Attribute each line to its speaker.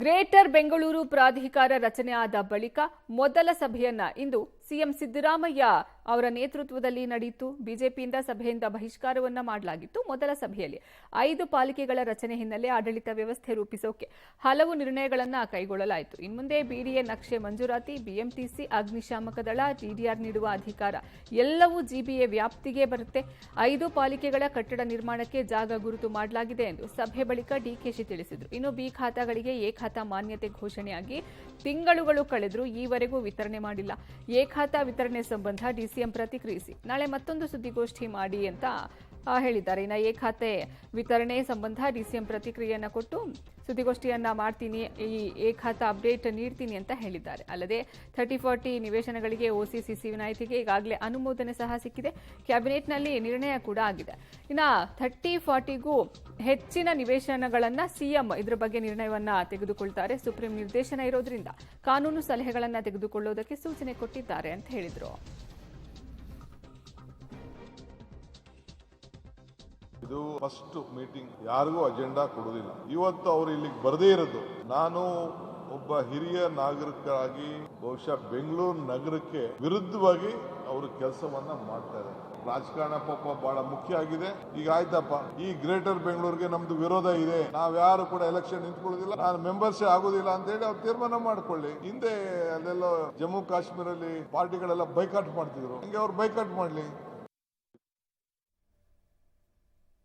Speaker 1: Greater Bengaluru ಪ್ರಾಧಿಕಾರ ರಚನೆ ಆದ ಬಳಿಕ ಮೊದಲ ಸಭೆಯನ್ನ ಇಂದು ಸಿಎಂ ಸಿದ್ದರಾಮಯ್ಯ ಅವರ ನೇತೃತ್ವದಲ್ಲಿ ನಡೆಯಿತು. ಬಿಜೆಪಿಯಿಂದ ಸಭೆಯಿಂದ ಬಹಿಷ್ಕಾರವನ್ನ ಮಾಡಲಾಗಿತ್ತು. ಮೊದಲ ಸಭೆಯಲ್ಲಿ 5 ಪಾಲಿಕೆಗಳ ರಚನೆ ಹಿನ್ನೆಲೆ ಆಡಳಿತ ವ್ಯವಸ್ಥೆ ರೂಪಿಸೋಕೆ ಹಲವು ನಿರ್ಣಯಗಳನ್ನ ಕೈಗೊಳ್ಳಲಾಯಿತು. ಇನ್ಮುಂದೆ ಬಿಡಿಎ ನಕ್ಷೆ ಮಂಜೂರಾತಿ, ಬಿಎಂಟಿಸಿ, ಅಗ್ನಿಶಾಮಕ ದಳ, ಟಿಡಿಆರ್ ನೀಡುವ ಅಧಿಕಾರ ಎಲ್ಲವೂ ಜಿಬಿಎ ವ್ಯಾಪ್ತಿಗೆ ಬರುತ್ತೆ. 5 ಪಾಲಿಕೆಗಳ ಕಟ್ಟಡ ನಿರ್ಮಾಣಕ್ಕೆ ಜಾಗ ಗುರುತು ಮಾಡಲಾಗಿದೆ ಎಂದು ಸಭೆ ಬಳಿಕ ಡಿಕೆಶಿ ತಿಳಿಸಿದರು. ಇನ್ನು ಬಿ ಖಾತಾಗಳಿಗೆ ಎ ಖಾತಾ ಮಾನ್ಯತೆ ಘೋಷಣೆಯಾಗಿ ತಿಂಗಳುಗಳು ಕಳೆದರೂ ಈವರೆಗೂ ವಿತರಣೆ ಮಾಡಿಲ್ಲ. ಎ ಖಾತಾ ವಿತರಣೆ ಸಂಬಂಧ ಡಿಸಿಎಂ ಪ್ರತಿಕ್ರಿಯಿಸಿ ನಾಳೆ ಮತ್ತೊಂದು ಸುದ್ದಿಗೋಷ್ಠಿ ಮಾಡಿ ಅಂತ ಹೇಳಿದ್ದಾರೆ. ಇನ್ನು ಎ ಖಾತೆ ವಿತರಣೆ ಸಂಬಂಧ ಡಿಸಿಎಂ ಪ್ರತಿಕ್ರಿಯೆಯನ್ನು ಕೊಟ್ಟು ಸುದ್ದಿಗೋಷ್ಠಿಯನ್ನ ಮಾಡ್ತೀನಿ, ಈ ಎ ಖಾತಾ ಅಪ್ಡೇಟ್ ನೀಡ್ತೀನಿ ಅಂತ ಹೇಳಿದ್ದಾರೆ. ಅಲ್ಲದೆ 30-40 ನಿವೇಶನಗಳಿಗೆ ಓಸಿಸಿಸಿ ವಿನಾಯಿತಿಗೆ ಈಗಾಗಲೇ ಅನುಮೋದನೆ ಸಹ ಸಿಕ್ಕಿದೆ. ಕ್ಯಾಬಿನೆಟ್ನಲ್ಲಿ ನಿರ್ಣಯ ಕೂಡ ಆಗಿದೆ. ಇನ್ನು 30-40ಗೂ ಹೆಚ್ಚಿನ ನಿವೇಶನಗಳನ್ನ ಸಿಎಂ ಇದರ ಬಗ್ಗೆ ನಿರ್ಣಯವನ್ನ ತೆಗೆದುಕೊಳ್ತಾರೆ. ಸುಪ್ರೀಂ ನಿರ್ದೇಶನ ಇರೋದ್ರಿಂದ ಕಾನೂನು ಸಲಹೆಗಳನ್ನ ತೆಗೆದುಕೊಳ್ಳೋದಕ್ಕೆ ಸೂಚನೆ ಕೊಟ್ಟಿದ್ದಾರೆ ಅಂತ ಹೇಳಿದರು.
Speaker 2: ಇದು ಫಸ್ಟ್ ಮೀಟಿಂಗ್, ಯಾರಿಗೂ ಅಜೆಂಡಾ ಕೊಡುವುದಿಲ್ಲ. ಇವತ್ತು ಅವರು ಇಲ್ಲಿಗೆ ಬರದೇ ಇರೋದು, ನಾನು ಒಬ್ಬ ಹಿರಿಯ ನಾಗರಿಕರಾಗಿ ಬಹುಶಃ ಬೆಂಗಳೂರು ನಗರಕ್ಕೆ ವಿರುದ್ಧವಾಗಿ ಅವರು ಕೆಲಸವನ್ನ ಮಾಡ್ತಾ ಇದ್ದಾರೆ. ರಾಜಕಾರಣ ಪಾಪ ಬಹಳ ಮುಖ್ಯ ಆಗಿದೆ. ಈಗ ಆಯ್ತಪ್ಪ, ಈ ಗ್ರೇಟರ್ ಬೆಂಗಳೂರಿಗೆ ನಮ್ದು ವಿರೋಧ ಇದೆ, ನಾವ್ ಯಾರು ಕೂಡ ಎಲೆಕ್ಷನ್ ನಿಂತ್ಕೊಳ್ಳೋದಿಲ್ಲ, ನಾನು ಮೆಂಬರ್ಸೇ ಆಗೋದಿಲ್ಲ ಅಂತ ಹೇಳಿ ಅವ್ರು ತೀರ್ಮಾನ ಮಾಡ್ಕೊಳ್ಳಿ. ಹಿಂದೆ ಅಲ್ಲೆಲ್ಲ ಜಮ್ಮು ಕಾಶ್ಮೀರಲ್ಲಿ ಪಾರ್ಟಿಗಳೆಲ್ಲ ಬೈಕಾಟ್ ಮಾಡ್ತಿದ್ರು, ಹಂಗೆ ಅವ್ರು ಬೈಕಾಟ್ ಮಾಡ್ಲಿ.